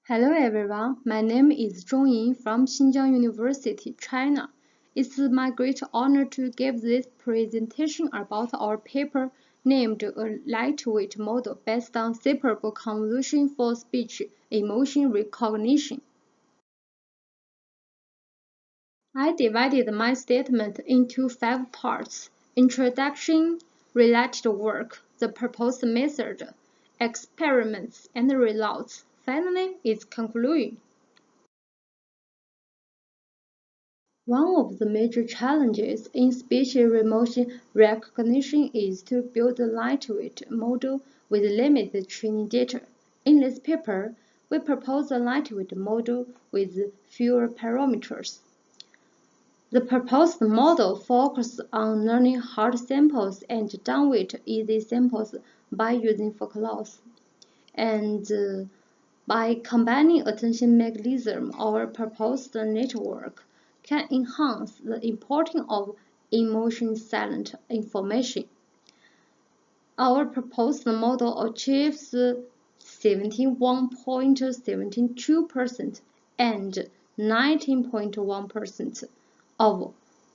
Hello everyone, my name is Zhongyin from Xinjiang University, China. It's my great honor to give this presentation about our paper named A Lightweight Model Based on Separable Convolution for Speech Emotion Recognition. I divided my statement into 5 parts: introduction, related work, the proposed method, experiments, and results. Finally, its conclusion. One of the major challenges in speech emotion recognition is to build a lightweight model with limited training data. In this paper, we propose a lightweight model with fewer parameters. The proposed model focuses on learning hard samples and downweight easy samples by using focal loss. And by combining attention mechanism, our proposed network can enhance the importing of emotion silent information. Our proposed model achieves 71.72% and 19.1% of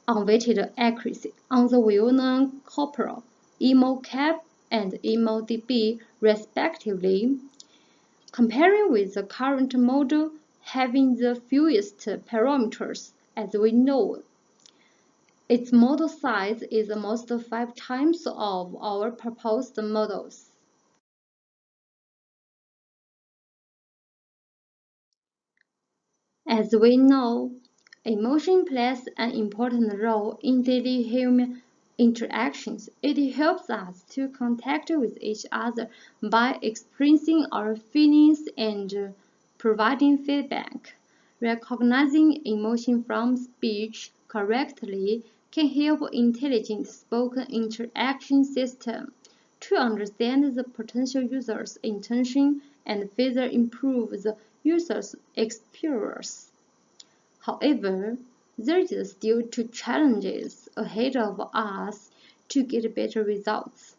unweighted accuracy on the well-known corporal, EMO-CAP, and EMO-DB respectively. Comparing with the current model having the fewest parameters, as we know, its model size is almost 5 times of our proposed models. As we know, emotion plays an important role in daily human interactions. It helps us to contact with each other by expressing our feelings and providing feedback. Recognizing emotion from speech correctly can help intelligent spoken interaction system to understand the potential user's intention and further improve the user's experience. However, there is still two challenges ahead of us to get better results.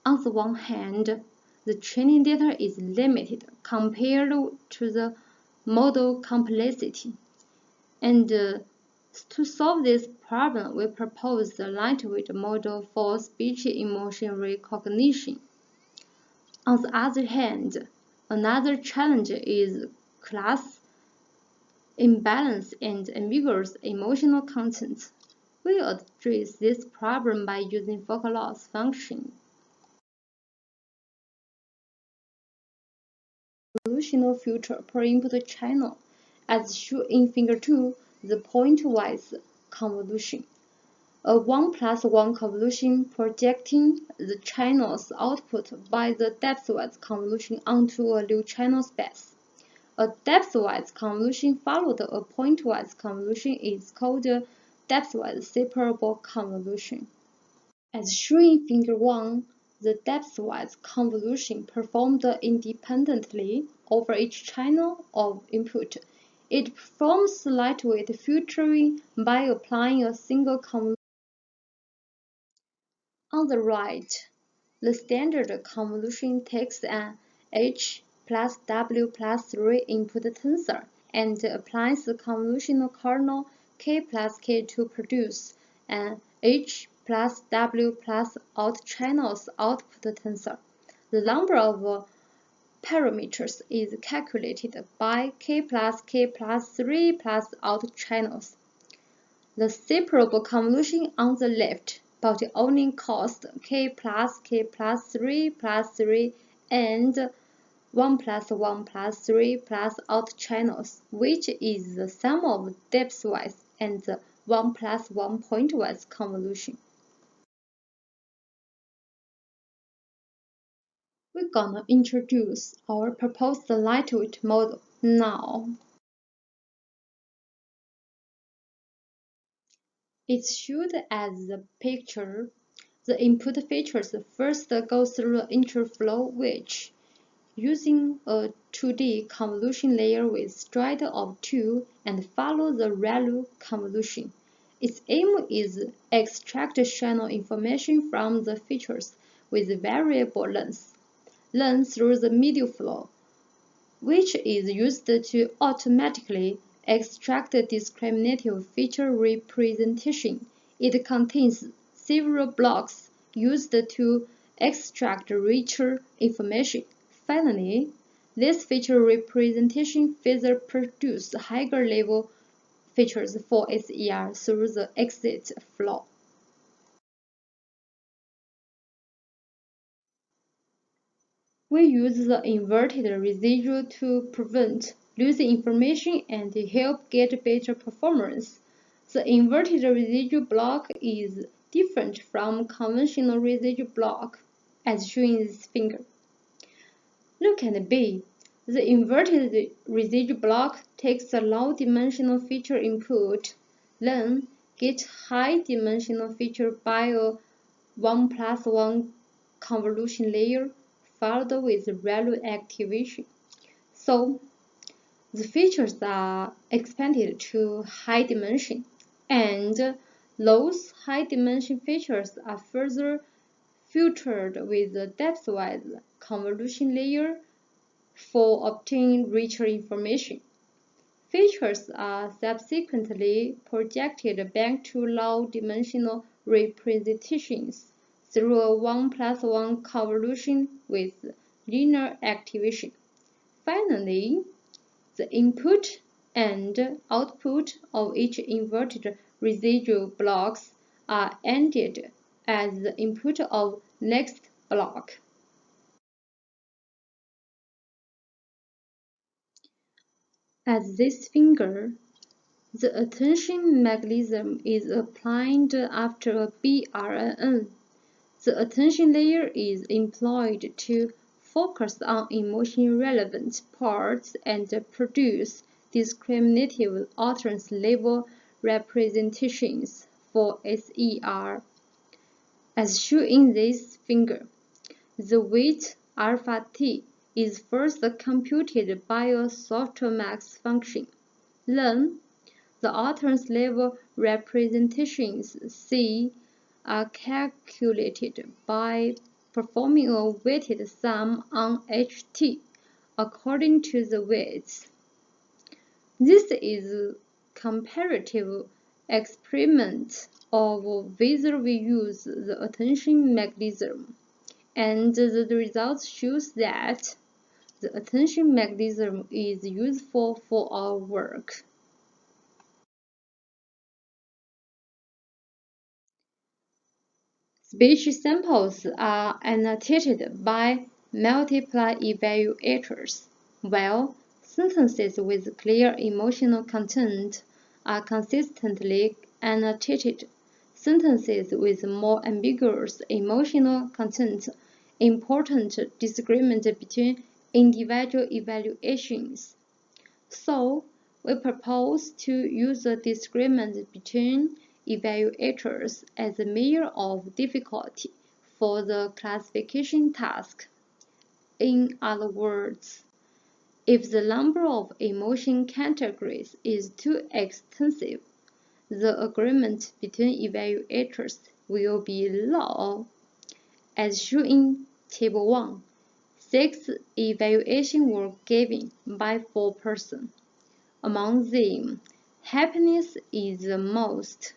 On the one hand, the training data is limited compared to the model complexity. And to solve this problem, we propose the lightweight model for speech emotion recognition. On the other hand, another challenge is class imbalance and ambiguous emotional content. We address this problem by using focal loss function. Convolutional filter per input channel, as shown in Figure 2, the pointwise convolution. A 1+1 convolution projecting the channel's output by the depthwise convolution onto a new channel space. A depthwise convolution followed a pointwise convolution is called a depthwise separable convolution. As shown in Figure 1, the depthwise convolution performed independently over each channel of input. It performs lightweight filtering by applying a single convolution. On the right, the standard convolution takes an H plus W plus 3 input tensor and applies the convolutional kernel K plus K to produce an H plus W plus out channels output tensor. The number of parameters is calculated by K plus 3 plus out channels. The separable convolution on the left, but only cost K plus 3 plus 3 and 1 plus 1 plus 3 plus out channels, which is the sum of depthwise and the 1 plus 1 pointwise convolution. We're gonna introduce our proposed lightweight model now. It's shown as the picture. The input features first go through the interflow, which, using a 2D convolution layer with stride of 2 and follow the ReLU convolution. Its aim is extract channel information from the features with variable length through the middle flow. which is used to automatically extract discriminative feature representation. It contains several blocks used to extract richer information. Finally, this feature representation further produces higher level features for SER through the exit flow. We use the inverted residual to prevent losing information and help get better performance. The inverted residual block is different from conventional residual block, as shown in this figure. Look at B. The inverted residual block takes a low-dimensional feature input, then gets high-dimensional feature by a 1+1 convolution layer followed with ReLU activation. So, the features are expanded to high dimension, and those high dimension features are further filtered with a depthwise convolution layer for obtaining richer information. Features are subsequently projected back to low-dimensional representations through a 1+1 convolution with linear activation. Finally, the input and output of each inverted residual blocks are ANDed as the input of next block. As this figure, the attention mechanism is applied after a BRNN. The attention layer is employed to focus on emotion-relevant parts and produce discriminative utterance level representations for SER. As shown in this figure, the weight alpha t is first computed by a softmax function. Then, the utterance level representations C are calculated by performing a weighted sum on HT according to the weights. This is a comparative experiment of whether we use the attention mechanism, and the results shows that the attention mechanism is useful for our work. Speech samples are annotated by multiple evaluators, while sentences with clear emotional content are consistently annotated. Sentences with more ambiguous emotional content important disagreement between individual evaluations. So, we propose to use the disagreement between evaluators as a measure of difficulty for the classification task. In other words, if the number of emotion categories is too extensive, the agreement between evaluators will be low. As shown in Table 1, 6 evaluations were given by 4 persons. Among them, happiness is the most.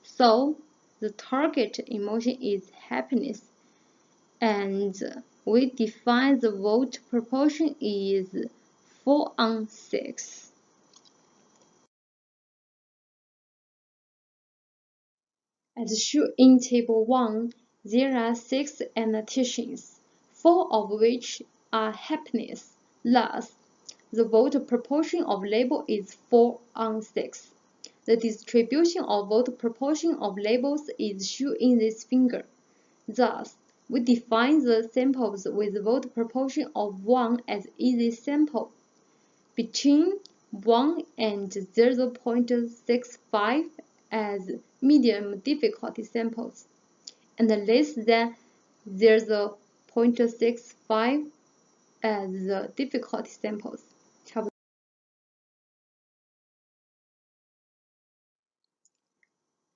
So, the target emotion is happiness, and we define the vote proportion is 4 on 6. As shown in Table 1, there are 6 annotations, 4 of which are happiness. Thus, the vote proportion of label is 4 on 6. The distribution of vote proportion of labels is shown in this figure. Thus, we define the samples with vote proportion of 1 as easy sample, between 1 and 0.65 as medium difficulty samples, and less than 0.65 as the difficulty samples.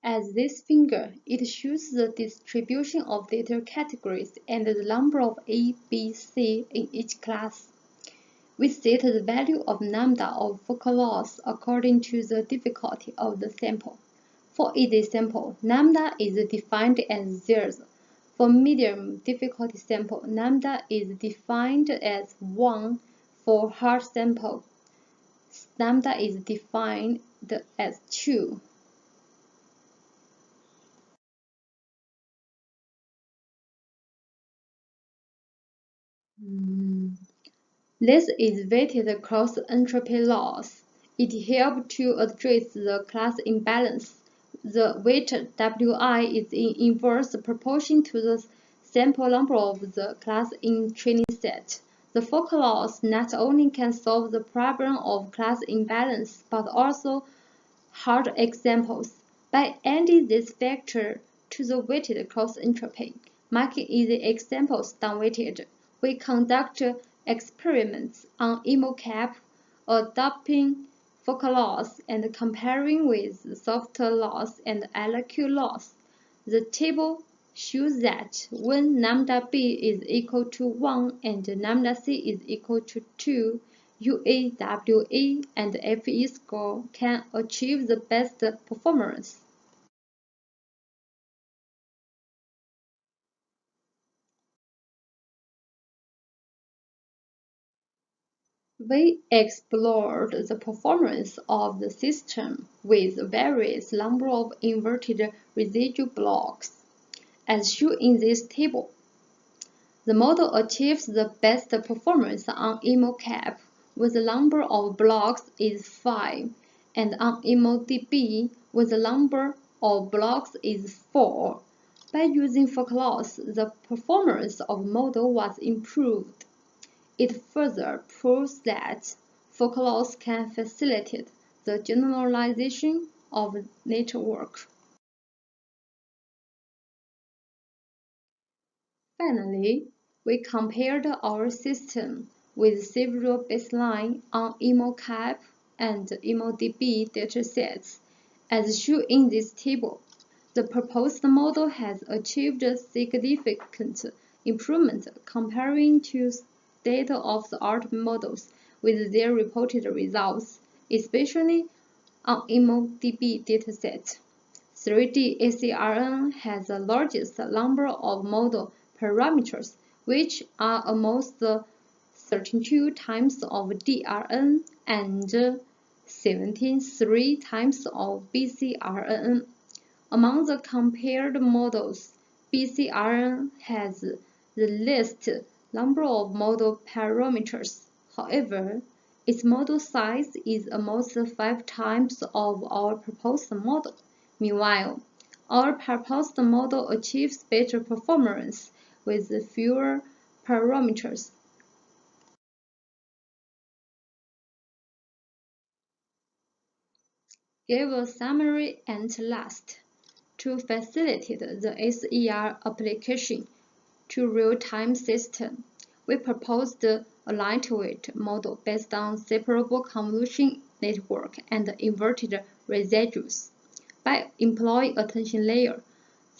As this figure, it shows the distribution of data categories and the number of A, B, C in each class. We set the value of lambda of focal loss according to the difficulty of the sample. For easy sample, lambda is defined as 0. For medium difficulty sample, lambda is defined as 1. For hard sample, lambda is defined as 2. This is weighted cross-entropy loss. It helps to address the class imbalance. The weight Wi is in inverse proportion to the sample number of the class in training set. The focal loss not only can solve the problem of class imbalance, but also hard examples. By adding this factor to the weighted cross-entropy, making easy examples downweighted, we conduct experiments on EMO-cap, adopting focal loss and comparing with soft loss and LQ loss. The table shows that when lambda b is equal to 1 and lambda c is equal to 2, UA, WA, and FE score can achieve the best performance. We explored the performance of the system with various number of inverted residual blocks. As shown in this table, the model achieves the best performance on EMO-cap when the number of blocks is 5, and on EMO-DB when the number of blocks is 4. By using focal loss, the performance of model was improved. It further proves that focal loss can facilitate the generalization of network. Finally, we compared our system with several baselines on EMO-cap and EMO-DB datasets. As shown in this table, the proposed model has achieved significant improvement comparing to state-of-the-art models with their reported results, especially on EMO-DB dataset. 3D ACRN has the largest number of model parameters, which are almost 32 times of DRN and 73 times of BCRN. Among the compared models, BCRN has the least number of model parameters. However, its model size is almost 5 times of our proposed model. Meanwhile, our proposed model achieves better performance with fewer parameters. Give a summary and last. To facilitate the SER application to real-time system, we proposed a lightweight model based on separable convolution network and inverted residuals. By employing attention layer,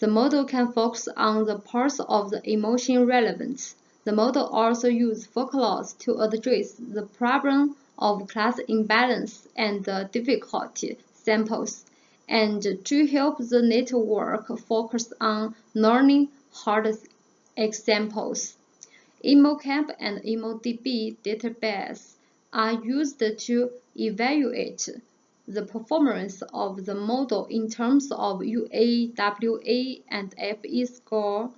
the model can focus on the parts of the emotion relevant. The model also uses focal loss to address the problem of class imbalance and difficulty samples, and to help the network focus on learning hard examples. EMO-cap and EMO-DB databases are used to evaluate the performance of the model in terms of UA, WA, and FE score.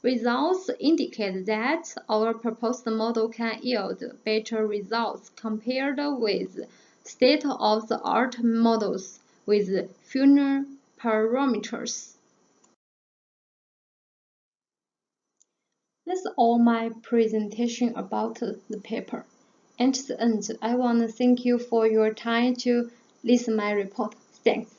Results indicate that our proposed model can yield better results compared with state-of-the-art models with fewer parameters. That's all my presentation about the paper. And to the end, I want to thank you for your time to listen my report. Thanks.